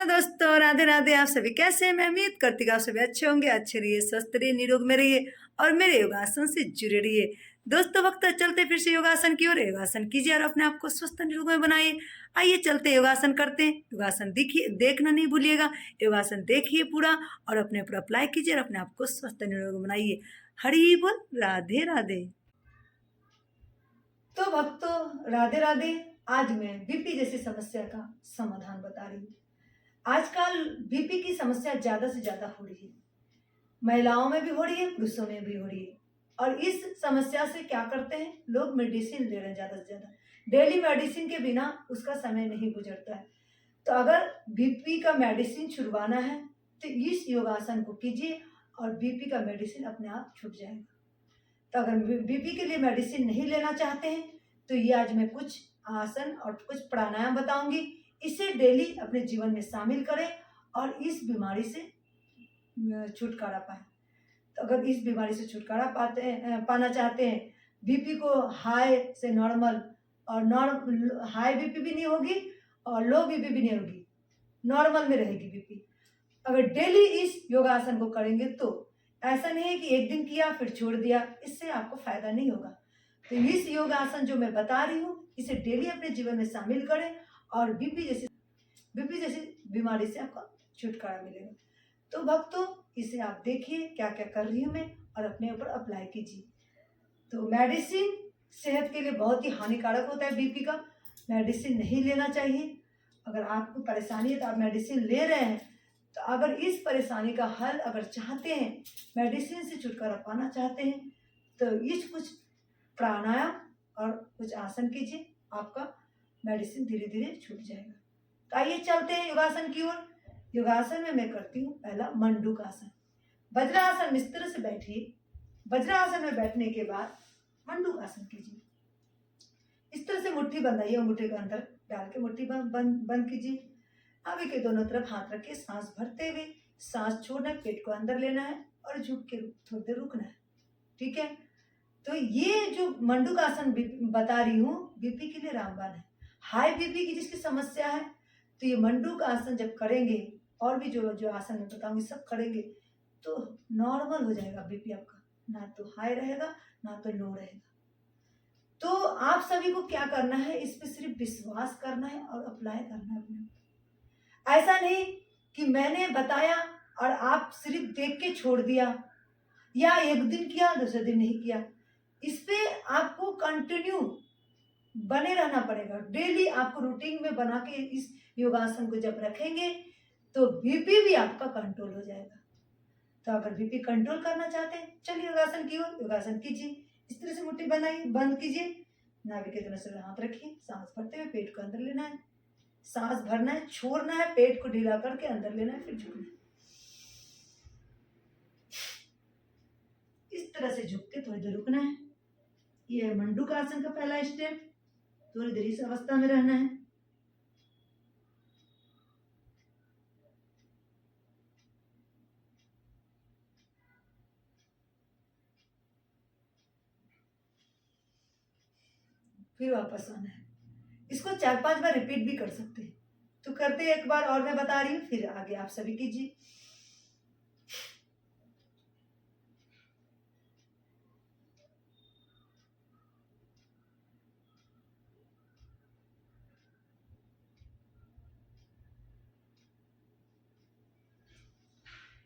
दोस्तों, राधे राधे। आप सभी कैसे हैं? मैं उम्मीद करती हूँ आप सभी अच्छे होंगे, अच्छे रहिए, स्वस्थ रहिए, निरोग में रहिए और मेरे योगासन से जुड़े रहिए। दोस्तों, वक्त चलते फिर से योगासन की ओर। योगासन कीजिए और अपने आप को स्वस्थ निरोग में बनाइए। आइए चलते योगासन करते हैं। योगासन देखिए, देखना नहीं भूलिएगा। योगासन देखिए पूरा और अपने ऊपर अप्लाई कीजिए और अपने आप को स्वस्थ निरोग बनाइए। हरि बोल, राधे राधे। तो भक्तों, राधे राधे। आज मैं बीपी जैसी समस्या का समाधान बता रही हूँ। आजकल बीपी की समस्या ज्यादा से ज्यादा हो रही है। महिलाओं में भी हो रही है, पुरुषों में भी हो रही है। और इस समस्या से क्या करते हैं लोग? मेडिसिन ले रहे हैं ज्यादा से ज्यादा। डेली मेडिसिन के बिना उसका समय नहीं गुजरता है। तो अगर बीपी का मेडिसिन छुड़वाना है तो इस योगासन को कीजिए और बीपी का मेडिसिन अपने आप छूट जाएगा। तो अगर बीपी के लिए मेडिसिन नहीं लेना चाहते हैं तो ये आज मैं कुछ आसन और कुछ प्राणायाम बताऊंगी। इसे डेली अपने जीवन में शामिल करें और इस बीमारी से छुटकारा पाएं। तो अगर इस बीमारी से छुटकारा पाना चाहते हैं, बीपी को हाई से नॉर्मल और हाई बीपी भी नहीं होगी और लो बीपी भी नहीं होगी, नॉर्मल में रहेगी बीपी। अगर डेली इस योगासन को करेंगे तो ऐसा नहीं है कि एक दिन किया फिर छोड़ दिया, इससे आपको फायदा नहीं होगा। तो इस योगासन जो मैं बता रही हूँ इसे डेली अपने जीवन में शामिल करें और बीपी जैसी बीमारी से आपको छुटकारा मिलेगा। तो भक्तों, इसे आप देखिए क्या क्या कर रही हूँ मैं और अपने ऊपर अप्लाई कीजिए। तो मेडिसिन सेहत के लिए बहुत ही हानिकारक होता है। बीपी का मेडिसिन नहीं लेना चाहिए। अगर आपको परेशानी है तो आप मेडिसिन ले रहे हैं, तो अगर इस परेशानी का हल अगर चाहते हैं, मेडिसिन से छुटकारा पाना चाहते हैं, तो इस कुछ प्राणायाम और कुछ आसन कीजिए, आपका मेडिसिन धीरे धीरे छूट जाएगा। तो आइए चलते हैं योगासन की ओर। योगासन में मैं करती हूँ पहला मंडूक आसन। वज्रासन में इस तरह से बैठिए। वज्रासन में बैठने के बाद मंडूक आसन कीजिए। इस तरह से मुट्ठी बंधाइए और मुट्ठी के अंदर डाल के मुट्ठी बंद कीजिए। नाभि के दोनों तरफ हाथ रखिए, सांस भरते हुए सांस छोड़ना है, पेट को अंदर लेना है और झुक के थोड़ी देर रुकना है। ठीक है। तो ये जो मंडूक आसन बता रही हूँ बीपी के लिए रामबाण है। हाई बीपी की जिसकी समस्या है तो ये मंडूक आसन जब करेंगे और भी जो आसन मैं बताऊंगी सब करेंगे तो नॉर्मल हो जाएगा बीपी आपका। ना तो हाई रहेगा ना तो लो रहेगा। तो आप सभी को क्या करना है, इस पे सिर्फ विश्वास करना है और अप्लाई करना है अपने। ऐसा नहीं कि मैंने बताया और आप सिर्फ देख के छोड़ दिया या एक दिन किया दूसरे दिन नहीं किया। इस पे आपको कंटिन्यू बने रहना पड़ेगा। डेली आपको रूटीन में बना के इस योगासन को जब रखेंगे तो बीपी भी आपका कंट्रोल हो जाएगा। तो अगर बीपी कंट्रोल करना चाहते हैं, चलिए योगासन की ओर। योगासन कीजिए। इस तरह से मुट्ठी बनाइए, बंद कीजिए, नाभि के दोनों तरफ हाथ रखिए, सांस भरते हुए पेट को अंदर लेना है, सांस भरना है, छोड़ना है, पेट को ढीला करके अंदर लेना है, फिर झुकना है। इस तरह से झुक के थोड़ी देर रुकना है। ये है मंडूक आसन का पहला स्टेप। थोड़ी देर इस अवस्था में रहना है। फिर वापस आना है। इसको 4-5 बार रिपीट भी कर सकते हैं। तो करते एक बार और मैं बता रही हूँ, फिर आगे आप सभी कीजिए।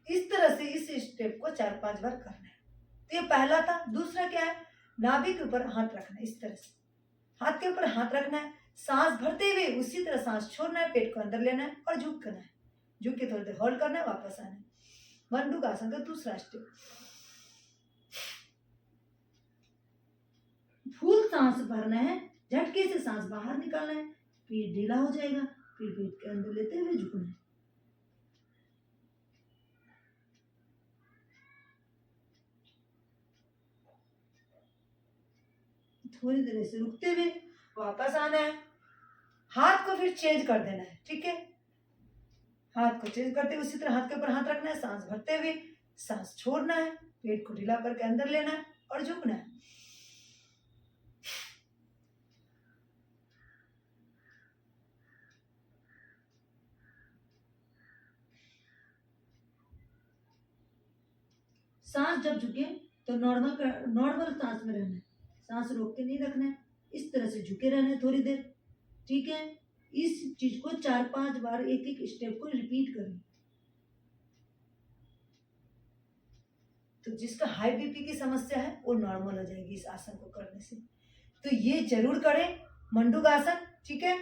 इस तरह से इस स्टेप को 4-5 बार करना है। तो ये पहला था। दूसरा क्या है? नाभि के ऊपर हाथ रखना है। इस तरह से हाथ के ऊपर हाथ रखना है, सांस भरते हुए उसी तरह सांस छोड़ना है, पेट को अंदर लेना है और झुक करना है। झुक के थोड़ी देर होल्ड करना है, वापस आना है। मंडूक आसन का दूसरा स्टेप। फुल सांस भरना है, झटके से सांस बाहर निकालना है, पेट ढीला हो जाएगा, फिर पेट के अंदर लेते हुए झुकना है। थोड़ी देर से रुकते हुए वापस आना है। हाथ को फिर चेंज कर देना है। ठीक है। हाथ को चेंज करते हुए उसी तरह हाथ के ऊपर हाथ रखना है, सांस भरते हुए सांस छोड़ना है, पेट को ढीला करके अंदर लेना है और झुकना है। सांस जब झुके तो नॉर्मल सांस में रहना है, सांस रोक के नहीं रखना है, इस तरह से झुके रहना है थोड़ी देर। ठीक है, इस चीज को 4-5 बार एक एक स्टेप को रिपीट करें। तो जिसका हाई बीपी की समस्या है वो नॉर्मल हो जाएगी इस आसन को करने से। तो ये जरूर करें मंडूक आसन। ठीक है,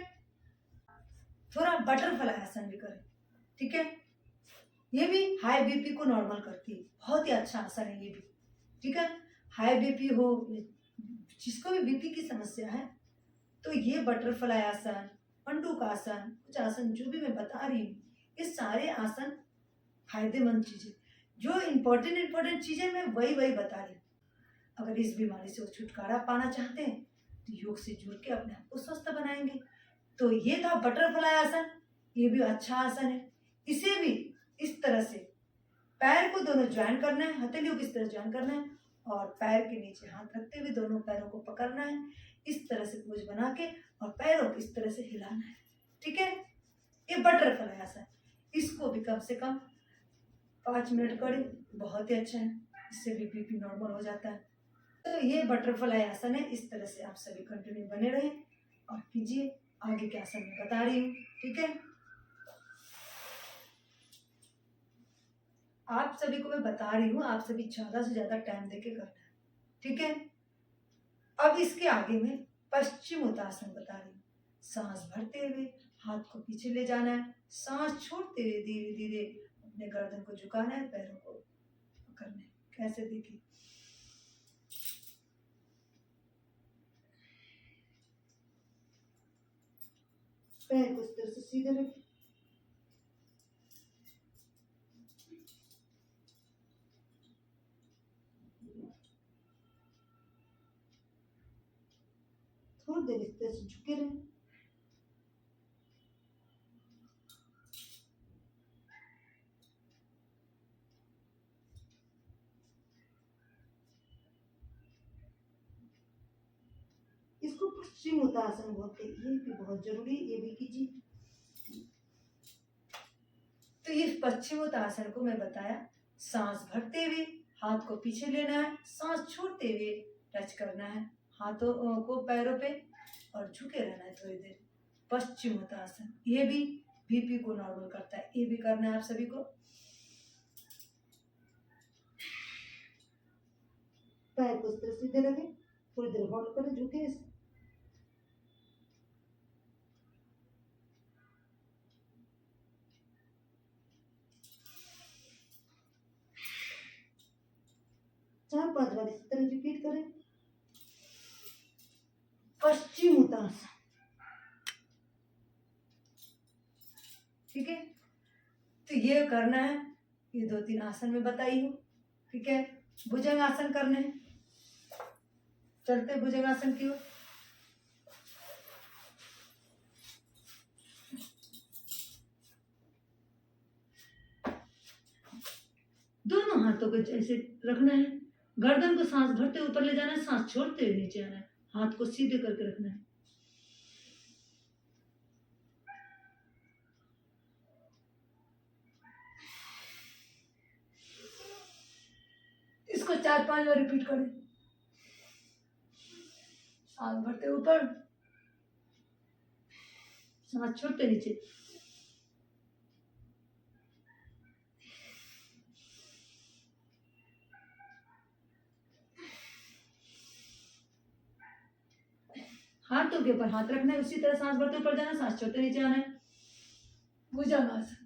थोड़ा बटरफ्लाई आसन भी करें। ठीक है, ये भी हाई बीपी को नॉर्मल करती है, बहुत ही अच्छा आसन है ये भी। ठीक है, हाई बीपी हो, जिसको भी बीपी की समस्या है, तो ये बटरफ्लाई आसन, मंडूक आसन, कुछ आसन जो भी मैं बता रही हूँ, ये सारे आसन फायदेमंद चीजें, जो इम्पोर्टेंट चीजें मैं वही बता रही हूँ। अगर इस बीमारी से वो छुटकारा पाना चाहते हैं तो योग से जुड़ के अपने आप को स्वस्थ बनाएंगे। तो ये था बटरफ्लाई आसन, ये भी अच्छा आसन है। इसे भी इस तरह से पैर को दोनों ज्वाइन करना है, हथेलियों को इस तरह ज्वाइन करना है और पैर के नीचे हाथ रखते हुए दोनों पैरों को पकड़ना है, इस तरह से पोज बना के, और पैरों को इस तरह से हिलाना है। ठीक है, ये बटरफ्लाई आसन, इसको भी कम से कम 5 मिनट करें, बहुत ही अच्छा है, इससे भी बीपी नॉर्मल हो जाता है। तो ये बटरफ्लाई आसन है, इस तरह से आप सभी कंटिन्यू बने रहें और कीजिए। आगे के आसन में बता रही हूँ। ठीक है, आप सभी को मैं बता रही हूँ, आप सभी ज्यादा से ज्यादा टाइम देके करना है। ठीक है, अब इसके आगे में पश्चिमोत्तासन बता रही हूँ। सांस भरते हुए हाथ को पीछे ले जाना है, सांस छोड़ते हुए धीरे धीरे अपने गर्दन को झुकाना है, पैरों को पकड़ना है। कैसे देखिए, पैर को इस तरह से सीधे रखें, थोड़ी देर इस तरह से झुके रहें। इसको पश्चिमोत्तासन बोलते हैं, ये भी बहुत जरूरी है, ये भी कीजिए। तो ये पश्चिमोत्तासन को मैं बताया, सांस भरते हुए हाथ को पीछे लेना है, सांस छोड़ते हुए टच करना है हाथों को पैरों पे और झुके रहना है थोड़ी देर। पश्चिमोत्तासन ये भी बीपी को नॉर्मल करता है, ये भी करना है आप सभी को। पैर को इस तरह सीधे रखें, थोड़ी देर होल्ड करें झुके ऐसे। चार 5 बार इस तरह रिपीट करें। पश्चिमोत्तासन। ठीक है, तो ये करना है, ये 2-3 आसन में बताई हूँ। ठीक है, भुजंग आसन करने हैं, चलते भुजंग आसन की ओर। दोनों हाथों को ऐसे रखना है, गर्दन को सांस भरते ऊपर ले जाना है, सांस छोड़ते हुए नीचे आना है, हाथ को सीधे करके रखना है। इसको 4-5 बार रिपीट करें। सांस भरते ऊपर, सांस छोड़ते नीचे। हाथों के ऊपर हाथ रखना है, उसी तरह सांस भरते ऊपर जाना, सांस छोड़ते नीचे आना है। भुजंगासन।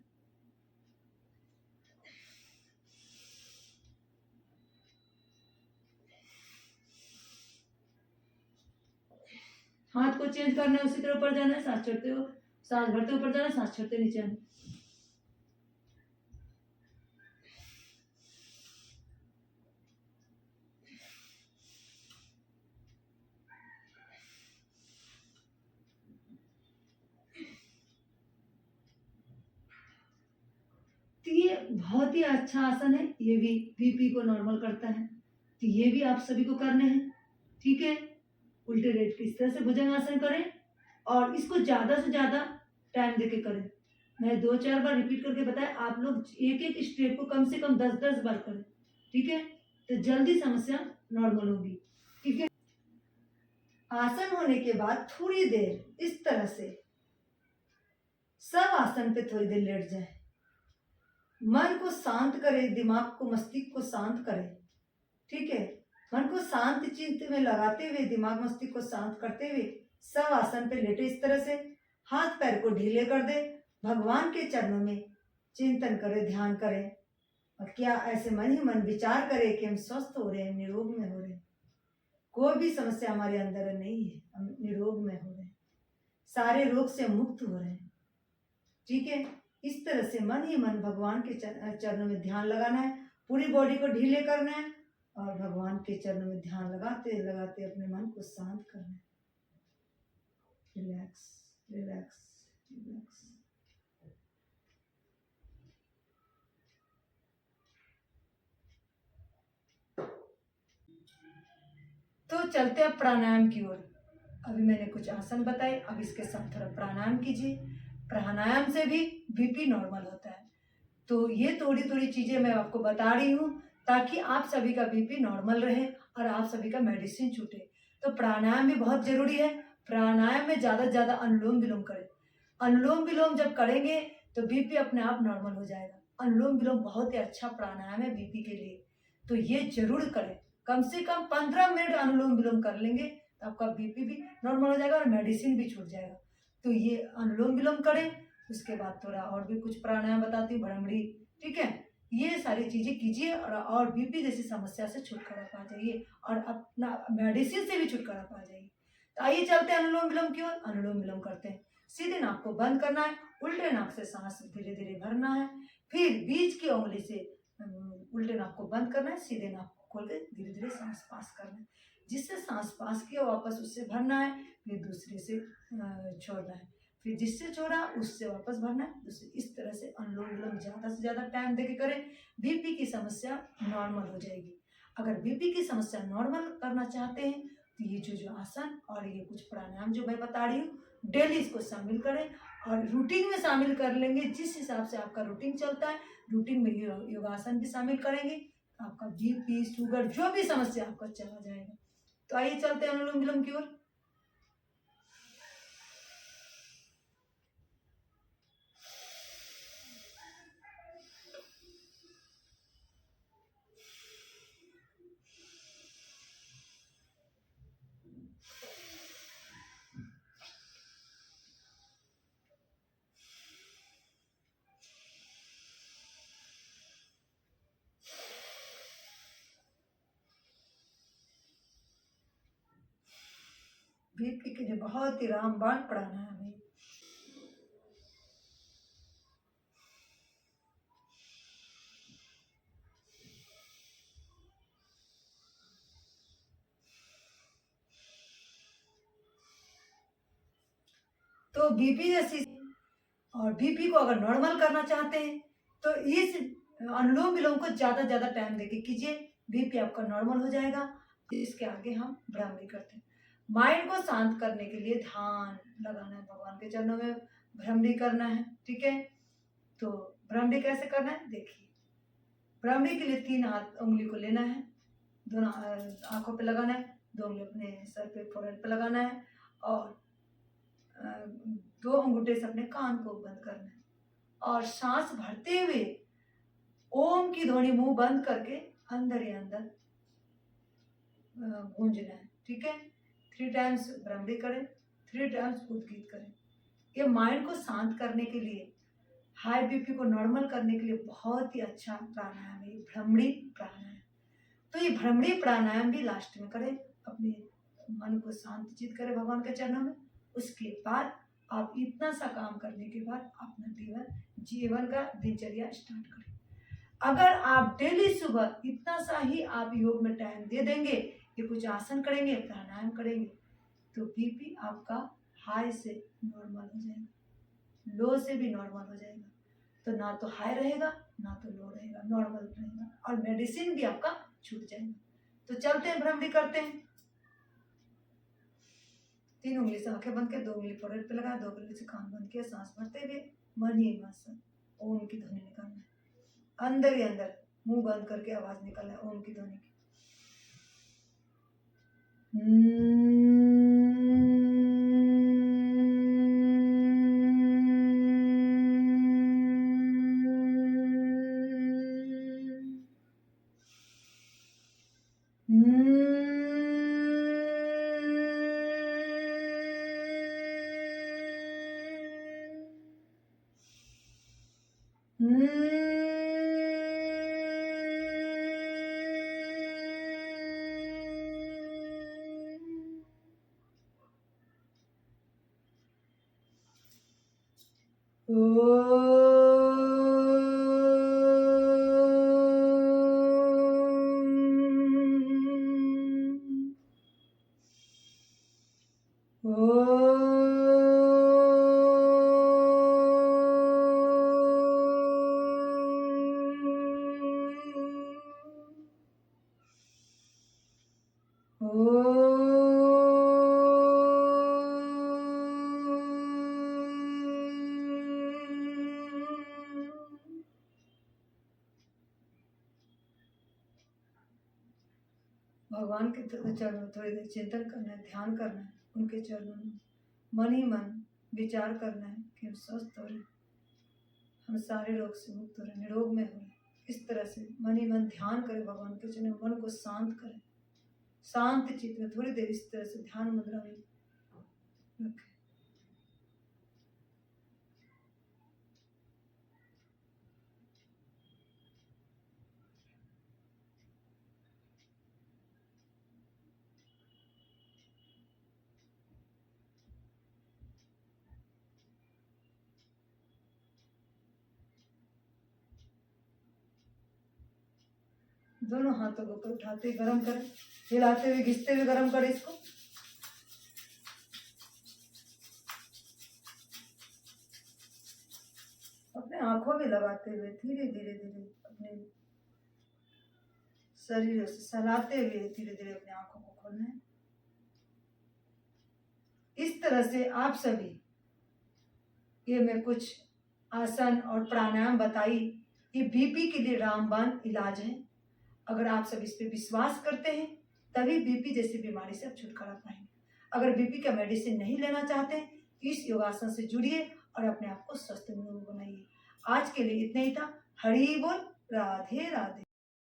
हाथ को चेंज करना है, उसी तरह ऊपर जाना है, सांस छोड़ते हो, सांस भरते ऊपर जाना है, सांस छोड़ते नीचे आना है। तो ये बहुत ही अच्छा आसन है, ये भी बीपी को नॉर्मल करता है, तो ये भी आप सभी को करने हैं। ठीक है, उल्टे लेट के इस तरह से भुजंग आसन करें और इसको ज्यादा से ज्यादा टाइम देके करें। मैं 2-4 बार रिपीट करके बताया, आप लोग एक एक स्टेप को कम से कम 10-10 बार करें। ठीक है, तो जल्दी समस्या नॉर्मल होगी। ठीक है, आसन होने के बाद थोड़ी देर इस तरह से सब आसन पे थोड़ी देर लेट जाए, मन को शांत करे, दिमाग को, मस्तिष्क को शांत करे। ठीक है, मन को शांत चित्त में लगाते हुए, दिमाग मस्तिष्क को शांत करते हुए सब आसन पे लेटे इस तरह से, हाथ पैर को ढीले कर दे, भगवान के चरणों में चिंतन करे, ध्यान करे, और क्या ऐसे मन ही मन विचार करे कि हम स्वस्थ हो रहे हैं, निरोग में हो रहे हैं, कोई भी समस्या हमारे अंदर नहीं है, हम निरोग में हो रहे हैं, सारे रोग से मुक्त हो रहे हैं। ठीक है, इस तरह से मन ही मन भगवान के चरणों में ध्यान लगाना है, पूरी बॉडी को ढीले करना है और भगवान के चरणों में ध्यान लगाते लगाते अपने मन को शांत करना है। Relax relax relax. तो चलते हैं प्राणायाम की ओर। अभी मैंने कुछ आसन बताए, अब इसके साथ थोड़ा प्राणायाम कीजिए। प्राणायाम से भी बीपी नॉर्मल होता है। तो ये थोड़ी थोड़ी चीजें मैं आपको बता रही हूँ ताकि आप सभी का बीपी नॉर्मल रहे और आप सभी का मेडिसिन छूटे। तो प्राणायाम भी बहुत जरूरी है। प्राणायाम में ज्यादा से ज्यादा अनुलोम विलोम करें। अनुलोम विलोम जब करेंगे तो बीपी अपने आप नॉर्मल हो जाएगा। अनुलोम विलोम बहुत ही अच्छा प्राणायाम है बीपी के लिए, तो ये जरूर करें। कम से कम 15 मिनट अनुलोम विलोम कर लेंगे तो आपका बीपी भी नॉर्मल हो जाएगा और मेडिसिन भी छूट जाएगा। तो ये अनुलोम विलोम करें। उसके बाद थोड़ा और भी कुछ प्राणायाम बताती हूँ, भ्रमरी। ठीक है, ये सारी चीजें कीजिए और बीपी जैसी समस्या से छुटकारा पा जाइए और अपना मेडिसिन से भी छुटकारा पा जाइए। तो आइए चलते हैं अनुलोम विलोम की ओर। अनुलोम विलोम करते हैं। सीधे नाक को बंद करना है, उल्टे नाक से सांस धीरे धीरे भरना है, फिर बीच की उंगली से उल्टे नाक को बंद करना है, सीधे नाक को खोल के धीरे धीरे सांस पास करना है। जिससे सांस पास किया वापस उससे भरना है, फिर दूसरे से छोड़ना है, फिर जिससे छोड़ा उससे वापस भरना है दूसरे। इस तरह से अनुलोम विलोम ज्यादा से ज्यादा टाइम देके करें, बीपी की समस्या नॉर्मल हो जाएगी। अगर बीपी की समस्या नॉर्मल करना चाहते हैं तो ये जो आसन और ये कुछ प्राणायाम जो मैं बता रही हूँ, डेली इसको शामिल करें और रूटीन में शामिल कर लेंगे। जिस हिसाब से आपका रूटीन चलता है, रूटीन में योगासन भी शामिल करेंगे, आपका बीपी शुगर जो भी समस्या आपका चला जाएगा। तो आइए चलते हैं अनुलोम विलोम की ओर। बीपी के लिए बहुत ही रामबाण प्राणायाम है। तो बीपी जैसी और बीपी को अगर नॉर्मल करना चाहते हैं तो इस अनुलोम विलोम को ज्यादा ज्यादा टाइम देके कीजिए, बीपी आपका नॉर्मल हो जाएगा। इसके आगे हम भ्रामरी करते हैं। माइंड को शांत करने के लिए ध्यान लगाना है, भगवान के चरणों में भ्रामरी करना है। ठीक है, तो भ्रामरी कैसे करना है देखिए। भ्रामरी के लिए 3 हाथ उंगली को लेना है, दोनों आंखों पे लगाना है, 2 उंगली अपने सर पे फोrehead पे लगाना है और 2 अंगूठे से अपने कान को बंद करना है और सांस भरते हुए ओम की ध्वनि मुंह बंद करके अंदर ही अंदर गूंजना है। ठीक है, 3 टाइम्स भ्रामरी करें, 3 टाइम्स उद्गीत करें। ये माइंड को शांत करने के लिए, हाई बीपी को नॉर्मल करने के लिए बहुत ही अच्छा प्राणायाम है भ्रमरी प्राणायाम। तो ये भ्रमरी प्राणायाम भी लास्ट में करें, अपने मन को शांत चित करें भगवान के चरणों में। उसके बाद आप इतना सा काम करने के बाद अपना जीवन का दिनचर्या स्टार्ट करें। अगर आप डेली सुबह इतना सा ही आप योग में टाइम दे देंगे, ये कुछ आसन करेंगे, प्राणायाम करेंगे, तो बीपी आपका हाई से नॉर्मल हो जाएगा, लो से भी नॉर्मल हो जाएगा। तो ना तो हाई रहेगा ना तो लो रहेगा, नॉर्मल रहेगा और मेडिसिन भी आपका छूट जाएगा। तो चलते हैं, भ्रमरी करते हैं। 3 उंगली से आंखें बंद कर, 2 उंगली फोrehead पे लगा, 2 उंगली से कान बंद किया, सांस भरते हुए मन ही मन से ओम की ध्वनि निकालना है, अंदर ही अंदर मुंह बंद करके आवाज निकालना है ओम की ध्वनि की। भगवान के चरणों में थोड़ी देर चिंतन करना है, ध्यान करना है, उनके चरणों में मन ही मन विचार करना है कि हम स्वस्थ हो रहे, हम सारे रोग से मुक्त हो रहे, निरोग में हो रहे। इस तरह से मन ही मन ध्यान करें, भगवान के चरणों में मन को शांत करें, शांत चित्त में थोड़ी देर इस तरह से ध्यान मुद्रा में रखें। दोनों हाथों को ऊपर उठाते हुए गर्म करें, हिलाते हुए घिसते हुए गर्म करें इसको। अपने आंखों में लगाते हुए धीरे धीरे धीरे अपने शरीर से सहलाते हुए धीरे धीरे अपने आंखों को खोलना है। इस तरह से आप सभी, ये मैं कुछ आसन और प्राणायाम बताई, ये बीपी के लिए रामबाण इलाज है। अगर आप सब इस पे विश्वास करते हैं तभी बीपी जैसी बीमारी से आप छुटकारा पाएंगे। अगर बीपी का मेडिसिन नहीं लेना चाहते तो इस योगासन से जुड़िए और अपने आप को स्वस्थ निरोग बनाइए। आज के लिए इतना ही था। हरि बोल, राधे राधे।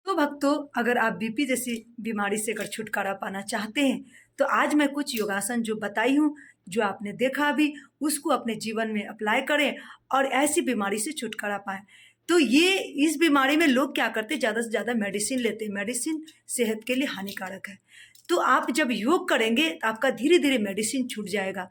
तो भक्तों, अगर आप बीपी जैसी बीमारी से अगर छुटकारा पाना चाहते हैं तो आज मैं कुछ योगासन जो बताई हूँ, जो आपने देखा अभी, उसको अपने जीवन में अप्लाई करें और ऐसी बीमारी से छुटकारा पाएं। तो ये इस बीमारी में लोग क्या करते हैं, ज़्यादा से ज़्यादा मेडिसिन लेते हैं। मेडिसिन सेहत के लिए हानिकारक है। तो आप जब योग करेंगे तो आपका धीरे धीरे मेडिसिन छूट जाएगा।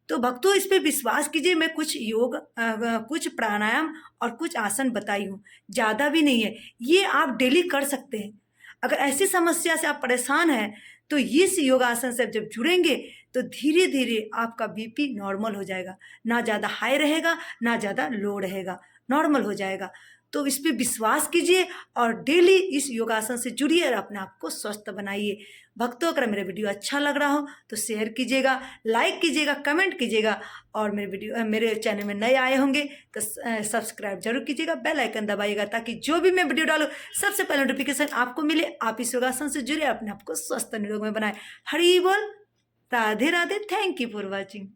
तो भक्तों, इस पे विश्वास कीजिए। मैं कुछ योग, कुछ प्राणायाम और कुछ आसन बताई हूँ, ज़्यादा भी नहीं है। ये आप डेली कर सकते हैं। अगर ऐसी समस्या से आप परेशान हैं तो इस योगासन से जब जुड़ेंगे तो धीरे धीरे आपका बीपी नॉर्मल हो जाएगा। ना ज़्यादा हाई रहेगा, ना ज़्यादा लो रहेगा, नॉर्मल हो जाएगा। तो इस पे विश्वास कीजिए और डेली इस योगासन से जुड़िए और अपने आप को स्वस्थ बनाइए। भक्तों, अगर मेरा वीडियो अच्छा लग रहा हो तो शेयर कीजिएगा, लाइक कीजिएगा, कमेंट कीजिएगा और मेरे चैनल में नए आए होंगे तो सब्सक्राइब जरूर कीजिएगा, बेल आइकन दबाइएगा ताकि जो भी मैं वीडियो डालूँ सबसे पहले नोटिफिकेशन आपको मिले। आप इस योगासन से जुड़े, अपने आप को स्वस्थ निरोग में बनाए। हरि बोल, Radhe Radhe. Thank you for watching.